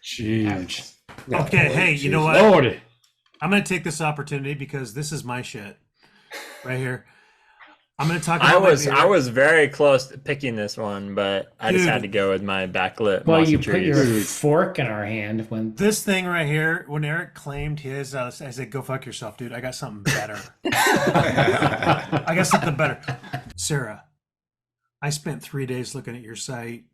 Jeez. Okay, hey, you know what? Lordy. I'm going to take this opportunity because this is my shit right here. I'm going to talk I about my was beer. I was very close to picking this one, but I just had to Dude. go with my backlit Well, mossy you put your trees. fork in our hand when This thing right here, when Eric claimed his, I said, go fuck yourself, dude. I got something better. I got something better. Sarah, I spent 3 days looking at your site.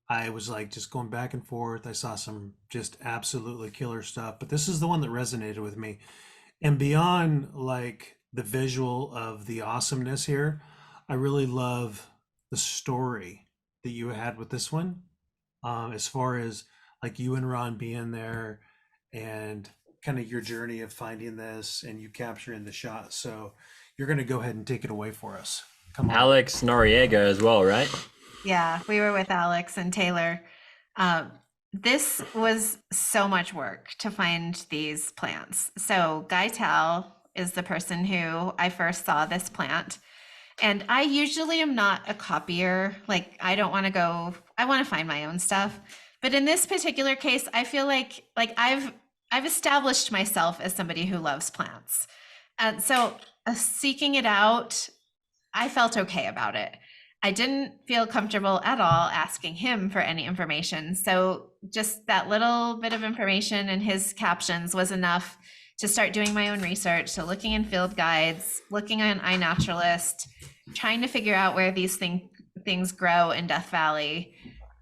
I was like just going back and forth. I saw some just absolutely killer stuff, but this is the one that resonated with me. And beyond like the visual of the awesomeness here, I really love the story that you had with this one. As far as like you and Ron being there and kind of your journey of finding this and you capturing the shot. So you're going to go ahead and take it away for us. Come on. Alex Noriega as well, right? Yeah, we were with Alex and Taylor. This was so much work to find these plants. So Guy Tal is the person who I first saw this plant. And I usually am not a copier. Like I don't want to go, I want to find my own stuff. But in this particular case, I feel like I've established myself as somebody who loves plants. And so seeking it out, I felt okay about it. I didn't feel comfortable at all asking him for any information. So just that little bit of information in his captions was enough to start doing my own research. So looking in field guides, looking on iNaturalist, trying to figure out where these things grow in Death Valley.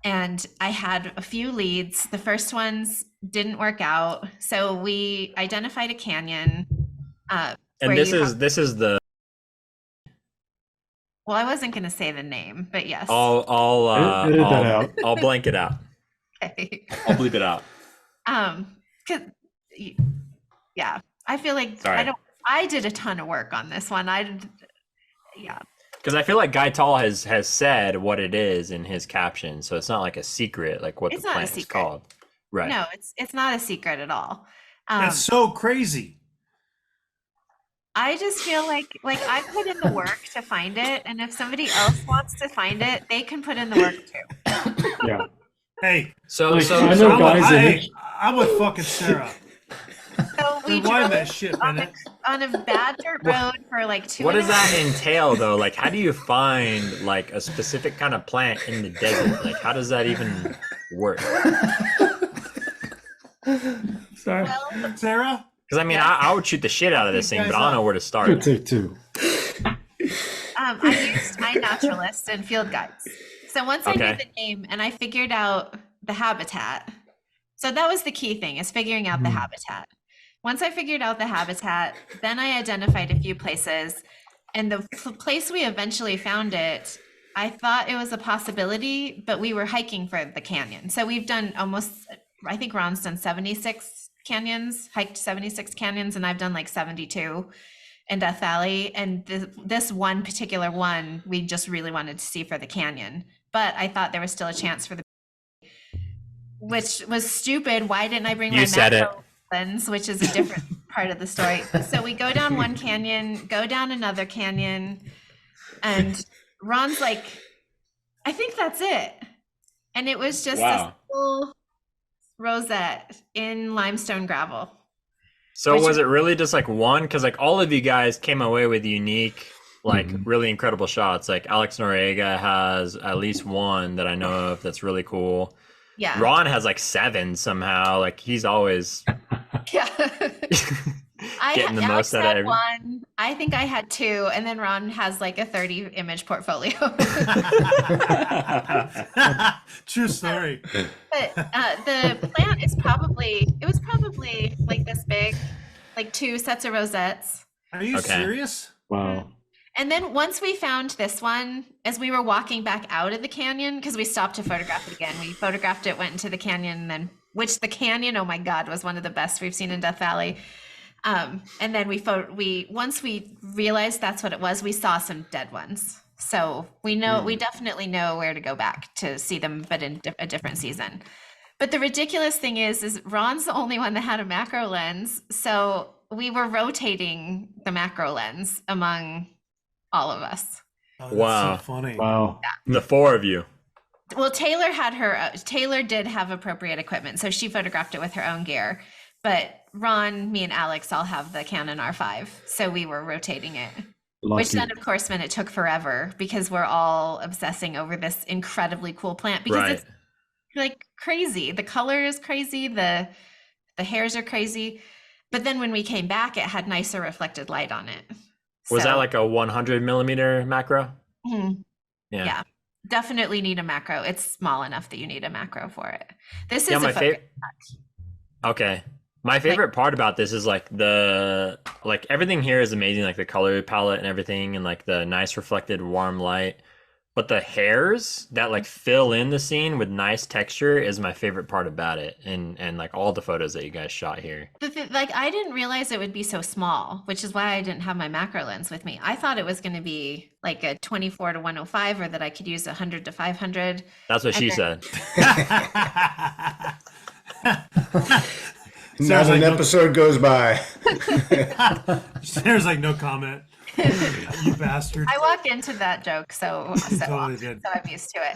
And I had a few leads. The first ones didn't work out. So we identified a canyon. And this is the Well, I wasn't going to say the name, but yes. Edit that out. I'll blank it out. Okay. I'll bleep it out. 'Cause, yeah, I feel like Sorry. I did a ton of work on this one. Yeah. Because I feel like Guy Tall has said what it is in his caption, so it's not like a secret, like what It's the not a plant is secret. called. Right. No, it's not a secret at all. That's so crazy. I just feel like I put in the work to find it, and if somebody else wants to find it, they can put in the work too. Yeah. Hey, So Like, so I so know guys in hey, it. I'm with fucking Sarah. So we Rewind drove that shit, on Bennett. a bad dirt road for like 2 what and does a half that entail though? Like how do you find like a specific kind of plant in the desert? Like how does that even work? Sorry. Well, Sarah? Because I mean I would shoot the shit out of this thing, but I don't know where to Good start. take two. I used iNaturalist and field guides. So once I knew Okay. the name and I figured out the habitat, so that was the key thing, is figuring out the habitat. Once I figured out the habitat, then I identified a few places, and the place we eventually found it, I thought it was a possibility, but we were hiking for the canyon. So we've done I think Ron's done 76 canyons, hiked 76 canyons, and I've done like 72 in Death Valley. And this one particular one, we just really wanted to see for the canyon. But I thought there was still a chance for the, which was stupid. Why didn't I bring You my said it. macro lens, which is a different part of the story. So we go down one canyon, go down another canyon, and Ron's like, I think that's it. And it was just Wow. a full rosette in limestone gravel. So Which- was it really just like one? Because like all of you guys came away with unique, like really incredible shots. Like Alex Noriega has at least one that I know of that's really cool. Yeah. Ron has like 7 somehow. Like he's always Yeah. getting the Alex most out of had every. one. I think I had 2, and then Ron has like a 30 image portfolio. True story. But the plant is probably like this big, like 2 sets of rosettes. Are you Okay. serious? Wow. And then once we found this one, as we were walking back out of the canyon, because we stopped to photograph it again, we photographed it, went into the canyon, and then which the canyon, oh my God, was one of the best we've seen in Death Valley. And then once we realized that's what it was, we saw some dead ones. So we definitely know where to go back to see them, but in a different season. But the ridiculous thing is Ron's the only one that had a macro lens. So we were rotating the macro lens among all of us. Oh, that's Wow. so funny. Wow. The 4 of you. Well, Taylor did have appropriate equipment, so she photographed it with her own gear. But Ron, me, and Alex all have the Canon R5, so we were rotating it. Which then, of course, meant it took forever because we're all obsessing over this incredibly cool plant because it's like crazy. The color is crazy. The hairs are crazy. But then when we came back, it had nicer reflected light on it. Was that like a 100 millimeter macro? Mm-hmm. Yeah. Definitely need a macro. It's small enough that you need a macro for it. This is my favorite. Okay. My favorite part about this is like everything here is amazing, like the color palette and everything, and like the nice reflected warm light. But the hairs that like fill in the scene with nice texture is my favorite part about it, and like all the photos that you guys shot here. Like I didn't realize it would be so small, which is why I didn't have my macro lens with me. I thought it was going to be like a 24 to 105, or that I could use 100 to 500. That's what she said. Not an episode goes by. There's like no comment. You bastard. I walk into that joke so Totally did. so I'm used to it.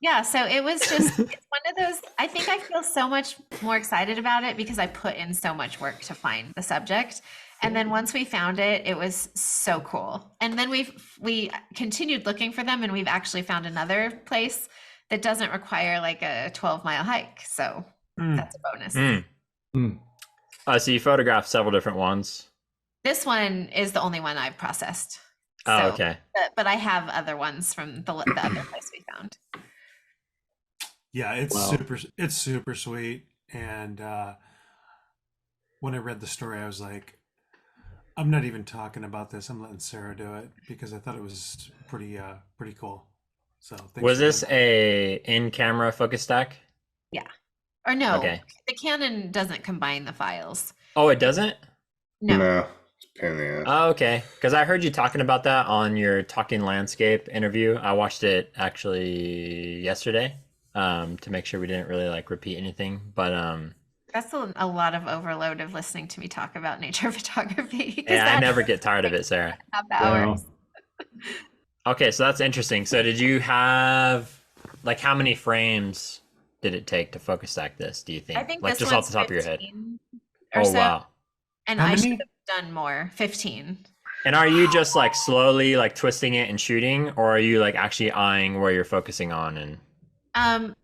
Yeah, so it was just, it's one of those, I think I feel so much more excited about it because I put in so much work to find the subject. And then once we found it, it was so cool. And then we continued looking for them, and we've actually found another place that doesn't require like a 12-mile hike. So that's a bonus. So you photographed several different ones. This one is the only one I've processed. Oh, okay. But I have other ones from the other place we found. Yeah, it's super sweet. And when I read the story, I was like, I'm not even talking about this. I'm letting Sarah do it because I thought it was pretty cool. So was this a in-camera focus stack? Yeah. Or no, okay. The Canon doesn't combine the files. Oh, it doesn't? No. It's a pain in the ass. Oh, okay. Because I heard you talking about that on your Talking Landscape interview. I watched it actually yesterday to make sure we didn't really like repeat anything. But that's a lot of overload of listening to me talk about nature photography. Yeah, I never get tired of it, Sarah. Hours. Okay, so that's interesting. So did you have, like, how many frames did it take to focus stack this, do you think? I think like this just off the top of your head. Oh, so. Wow. And I should have done more, 15. And are you just like slowly like twisting it and shooting, or are you like actually eyeing where you're focusing on? And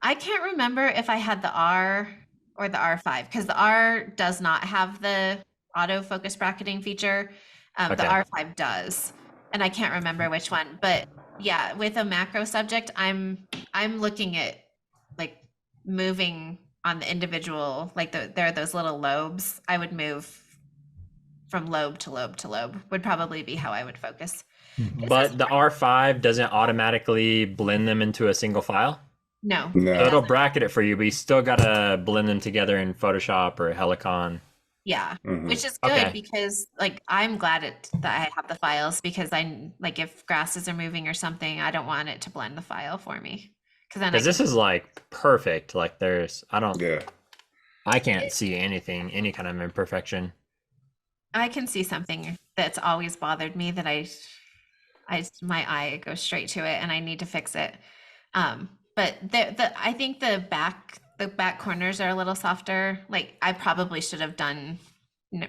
I can't remember if I had the R or the R5, because the R does not have the autofocus bracketing feature. The R5 does. And I can't remember which one, but yeah, with a macro subject, I'm looking at like moving on the individual, like there are those little lobes. I would move from lobe to lobe to lobe would probably be how I would focus. But the R5 doesn't automatically blend them into a single file? No. So it'll bracket it for you, but you still gotta blend them together in Photoshop or Helicon. Yeah, which is good because like I'm glad that I have the files, because I like if grasses are moving or something, I don't want it to blend the file for me. Because this is like perfect. Like I can't see anything, any kind of imperfection. I can see something that's always bothered me that my eye goes straight to it and I need to fix it. But I think the back corners are a little softer. Like I probably should have done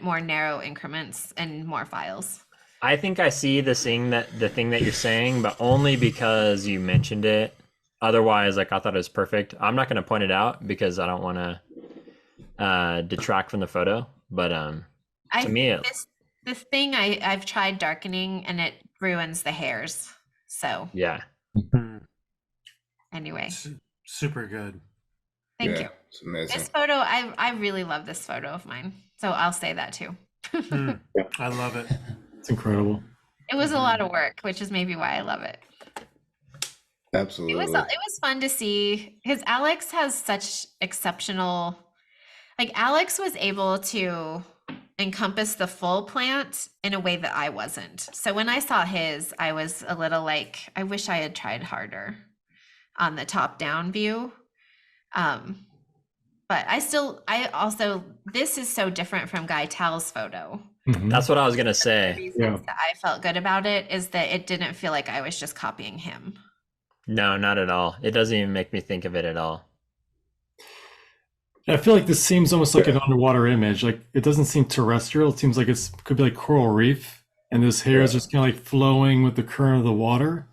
more narrow increments and more files. I think I see the thing that you're saying, but only because you mentioned it. Otherwise, like I thought it was perfect. I'm not going to point it out because I don't want to detract from the photo. But to me, this thing I've tried darkening and it ruins the hairs. So yeah. Anyway, super good. Thank you. It's amazing. This photo, I really love this photo of mine. So I'll say that too. I love it. It's incredible. It was a lot of work, which is maybe why I love it. Absolutely. It was fun to see because Alex has such exceptional, like Alex was able to encompass the full plant in a way that I wasn't. So when I saw his, I was a little like, I wish I had tried harder on the top down view. But this is so different from Guy Tal's photo. That's what I was going to say. The reasons that I felt good about it is that it didn't feel like I was just copying him. No, not at all. It doesn't even make me think of it at all. I feel like this seems almost like an underwater image. Like it doesn't seem terrestrial. It seems like it's could be like coral reef, and this hair is just kind of like flowing with the current of the water.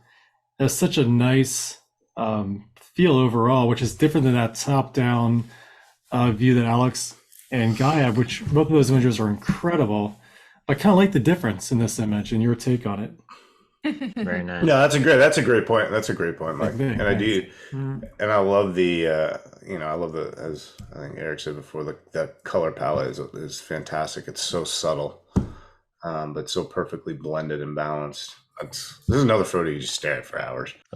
It has such a nice feel overall, which is different than that top-down view that Alex and Guy have, which both of those images are incredible. I kind of like the difference in this image and your take on it. Very nice. No, that's a great point. That's a great point, Mike. Okay, And I do, Mm. and I love the, I love the, as I think Eric said before, the color palette is fantastic. It's so subtle, but so perfectly blended and balanced. This is another photo you just stare at for hours.